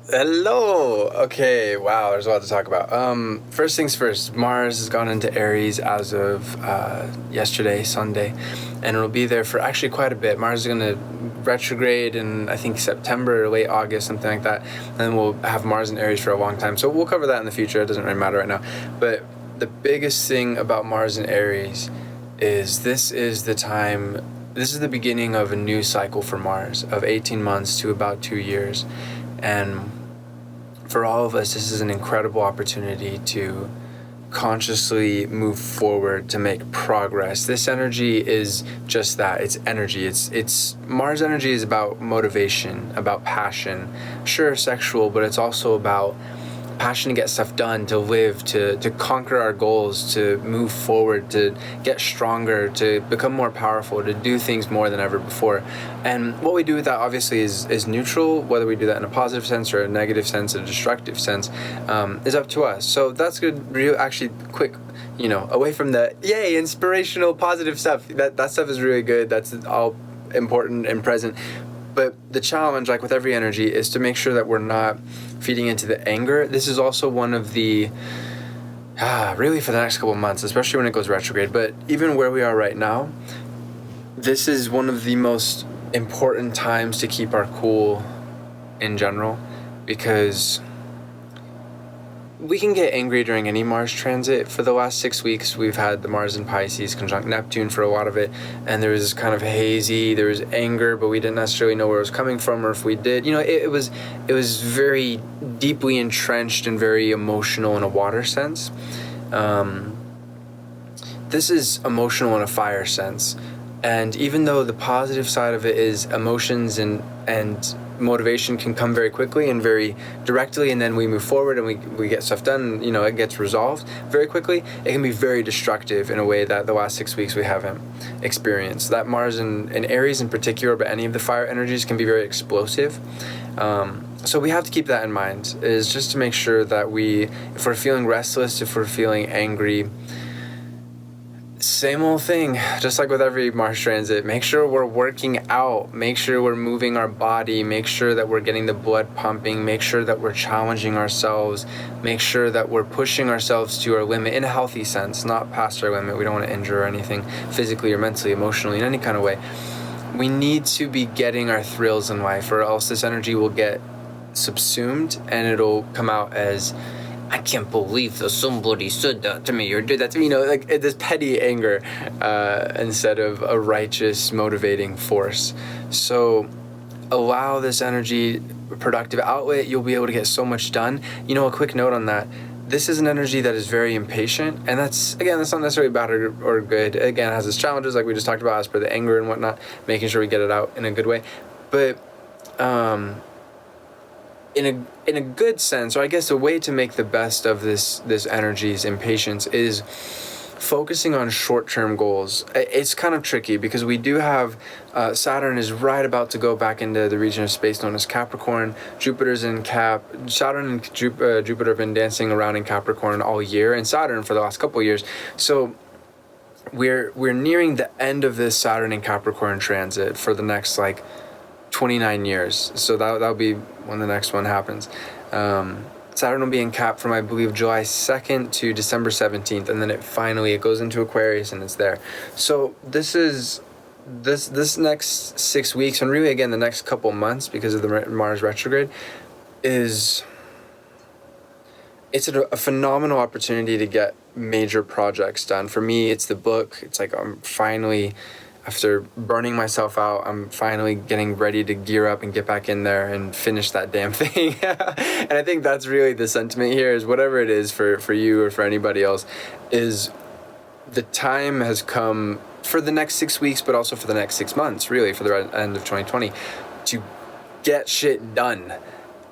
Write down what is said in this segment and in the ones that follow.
Hello. Okay. Wow. There's a lot to talk about. First things first. Mars has gone into Aries as of yesterday, Sunday, and it'll be there for actually quite a bit. Mars is going to retrograde in I think September or late August, something like that, and then we'll have Mars in Aries for a long time. So we'll cover that in the future. It doesn't really matter right now. But the biggest thing about Mars in Aries is this is the time. This is the beginning of a new cycle for Mars of 18 months to about 2 years. And for all of us, this is an incredible opportunity to consciously move forward, to make progress. This energy is just that. It's energy. It's Mars energy is about motivation, about passion. Sure, sexual, but it's also about passion to get stuff done, to live, to conquer our goals, to move forward, to get stronger, to become more powerful, to do things more than ever before. And what we do with that obviously is neutral, whether we do that in a positive sense or a negative sense, a destructive sense, is up to us. So that's good. Real, actually, quick, away from the yay, inspirational, positive stuff. That stuff is really good. That's all important and present. But the challenge, like with every energy, is to make sure that we're not feeding into the anger. This is also one of the, really for the next couple of months, especially when it goes retrograde, but even where we are right now, this is one of the most important times to keep our cool in general, because we can get angry during any Mars transit. For the last 6 weeks, we've had the Mars in Pisces conjunct Neptune for a lot of it, and there was this kind of hazy, there was anger, but we didn't necessarily know where it was coming from, or if we did. It was very deeply entrenched and very emotional in a water sense. This is emotional in a fire sense. And even though the positive side of it is emotions and motivation can come very quickly and very directly, and then we move forward and we get stuff done, and, it gets resolved very quickly, it can be very destructive in a way that the last 6 weeks we haven't experienced. That Mars in Aries in particular, but any of the fire energies can be very explosive. So we have to keep that in mind, is just to make sure that if we're feeling restless, if we're feeling angry, same old thing, just like with every Mars transit, make sure we're working out, make sure we're moving our body, make sure that we're getting the blood pumping, make sure that we're challenging ourselves, make sure that we're pushing ourselves to our limit in a healthy sense, not past our limit. We don't want to injure anything physically or mentally, emotionally, in any kind of way. We need to be getting our thrills in life, or else this energy will get subsumed and it'll come out as, I can't believe that somebody said that to me or did that to me, like this petty anger instead of a righteous, motivating force. So allow this energy productive outlet. You'll be able to get so much done. A quick note on that. This is an energy that is very impatient, and that's not necessarily bad or good. Again, it has its challenges, like we just talked about, as per the anger and whatnot, making sure we get it out in a good way. But in a good sense, or I guess a way to make the best of this energy's impatience is focusing on short-term goals. It's kind of tricky because we do have Saturn is right about to go back into the region of space known as Capricorn. Jupiter's in Cap. Saturn and Jupiter have been dancing around in Capricorn all year, and Saturn for the last couple of years. So we're nearing the end of this Saturn and Capricorn transit for the next 29 years. So that'll be when the next one happens. Saturn will be in Cap from, I believe, July 2nd to December 17th, and then it goes into Aquarius and it's there. So this next 6 weeks, and really again the next couple months, because of the Mars retrograde, it's a phenomenal opportunity to get major projects done. For me, it's the book. It's like I'm finally, after burning myself out, I'm finally getting ready to gear up and get back in there and finish that damn thing. And I think that's really the sentiment here, is whatever it is for you or for anybody else, is the time has come for the next 6 weeks, but also for the next 6 months, really, for the end of 2020, to get shit done.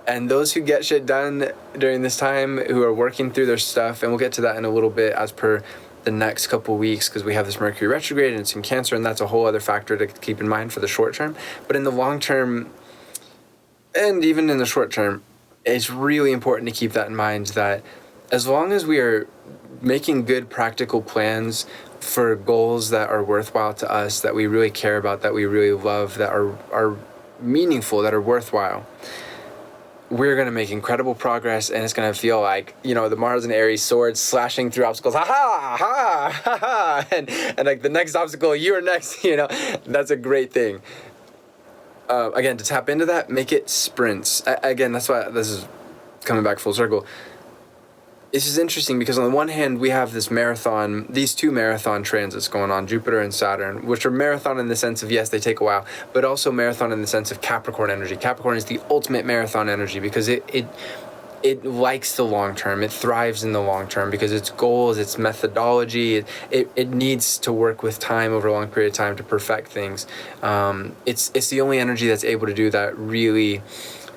And those who get shit done during this time, who are working through their stuff, and we'll get to that in a little bit as per the next couple weeks, because we have this Mercury retrograde and it's in Cancer, and that's a whole other factor to keep in mind for the short term. But in the long term, and even in the short term, it's really important to keep that in mind, that as long as we are making good practical plans for goals that are worthwhile to us, that we really care about, that we really love, that are meaningful, that are worthwhile, we're going to make incredible progress, and it's going to feel like, you know, the Mars and Aries sword slashing through obstacles. Ha ha ha ha ha. And like the next obstacle, you're next, you know, that's a great thing. Again, to tap into that, make it sprints. Again, that's why this is coming back full circle. This is interesting because on the one hand, we have this marathon, these two marathon transits going on, Jupiter and Saturn, which are marathon in the sense of, yes, they take a while, but also marathon in the sense of Capricorn energy. Capricorn is the ultimate marathon energy because it likes the long term. It thrives in the long term because its goals, its methodology, it needs to work with time over a long period of time to perfect things. It's the only energy that's able to do that really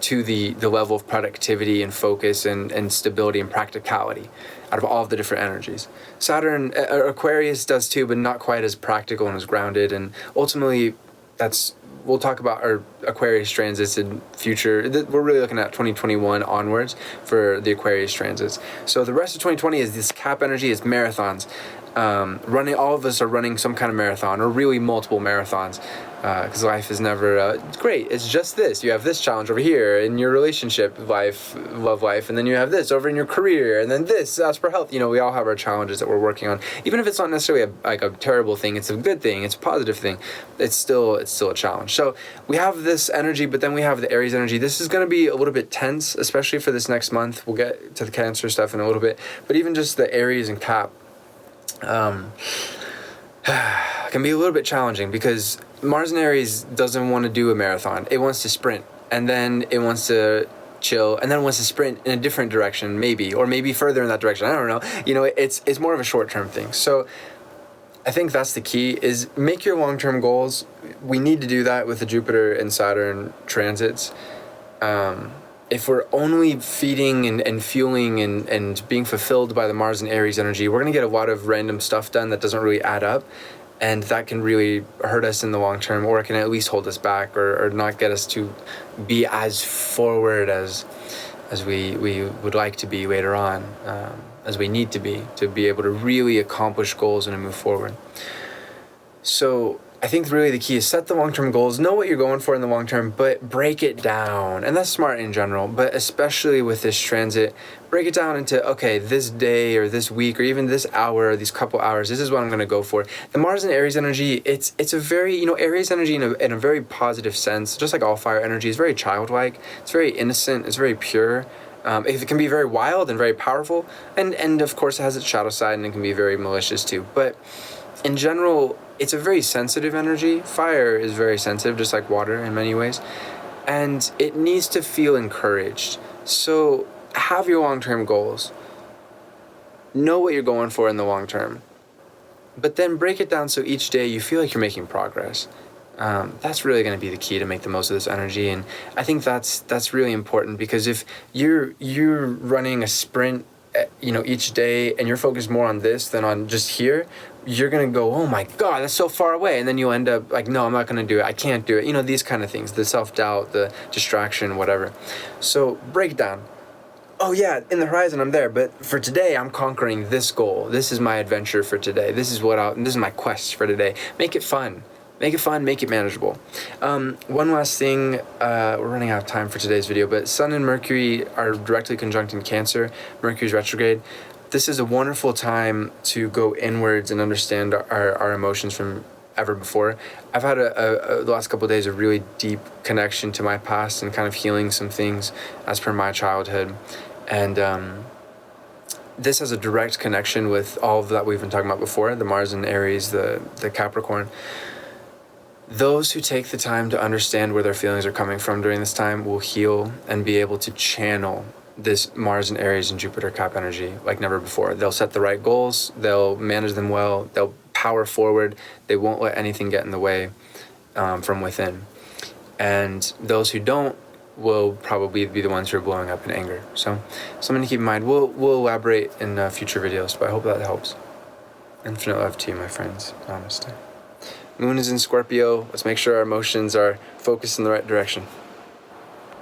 to the level of productivity and focus and stability and practicality out of all of the different energies. Saturn, Aquarius does too, but not quite as practical and as grounded. And ultimately, we'll talk about our Aquarius transits in future. We're really looking at 2021 onwards for the Aquarius transits. So the rest of 2020 is this Cap energy, is marathons. All of us are running some kind of marathon, or really multiple marathons, because life is never great. It's just this. You have this challenge over here in your relationship life, love life, and then you have this over in your career, and then this as for health. You know, we all have our challenges that we're working on. Even if it's not necessarily a terrible thing, it's a good thing, it's a positive thing. It's still a challenge. So we have this energy, but then we have the Aries energy. This is going to be a little bit tense, especially for this next month. We'll get to the Cancer stuff in a little bit, but even just the Aries and Cap can be a little bit challenging because Mars and Aries doesn't want to do a marathon. It wants to sprint, and then it wants to chill, and then it wants to sprint in a different direction, maybe, or maybe further in that direction. I don't know. You know, it's more of a short-term thing. So I think that's the key, is make your long-term goals. We need to do that with the Jupiter and Saturn transits. If we're only feeding and fueling and being fulfilled by the Mars and Aries energy, we're going to get a lot of random stuff done that doesn't really add up. And that can really hurt us in the long term, or it can at least hold us back, or not get us to be as forward as we would like to be later on, as we need to be able to really accomplish goals and to move forward. So I think really the key is set the long-term goals, know what you're going for in the long term, but break it down. And that's smart in general, but especially with this transit, break it down into, okay, this day or this week or even this hour or these couple hours, this is what I'm going to go for. The Mars and Aries energy, it's a very, Aries energy in a very positive sense, just like all fire energy, is very childlike. It's very innocent. It's very pure. It can be very wild and very powerful. And of course it has its shadow side, and it can be very malicious too. But in general, it's a very sensitive energy. Fire is very sensitive, just like water in many ways. And it needs to feel encouraged. So have your long-term goals. Know what you're going for in the long term. But then break it down so each day you feel like you're making progress. That's really going to be the key to make the most of this energy. And I think that's really important, because if you're running a sprint each day, and you're focused more on this than on just here, you're going to go, oh my God, that's so far away. And then you'll end up like, no, I'm not going to do it. I can't do it. These kind of things, the self-doubt, the distraction, whatever. So break it down. Oh yeah, in the horizon, I'm there. But for today, I'm conquering this goal. This is my adventure for today. This is my quest for today. Make it fun. Make it fun, make it manageable. One last thing, we're running out of time for today's video, but Sun and Mercury are directly conjunct in Cancer. Mercury's retrograde. This is a wonderful time to go inwards and understand our emotions from ever before. I've had the last couple of days a really deep connection to my past and kind of healing some things as per my childhood. And this has a direct connection with all of that we've been talking about before, the Mars and Aries, the Capricorn. Those who take the time to understand where their feelings are coming from during this time will heal and be able to channel this Mars and Aries and Jupiter Cap energy like never before. They'll set the right goals, they'll manage them well, they'll power forward, they won't let anything get in the way from within. And those who don't will probably be the ones who are blowing up in anger. So something to keep in mind. We'll elaborate in future videos, but I hope that helps. Infinite love to you, my friends. Namaste. Moon is in Scorpio. Let's make sure our emotions are focused in the right direction.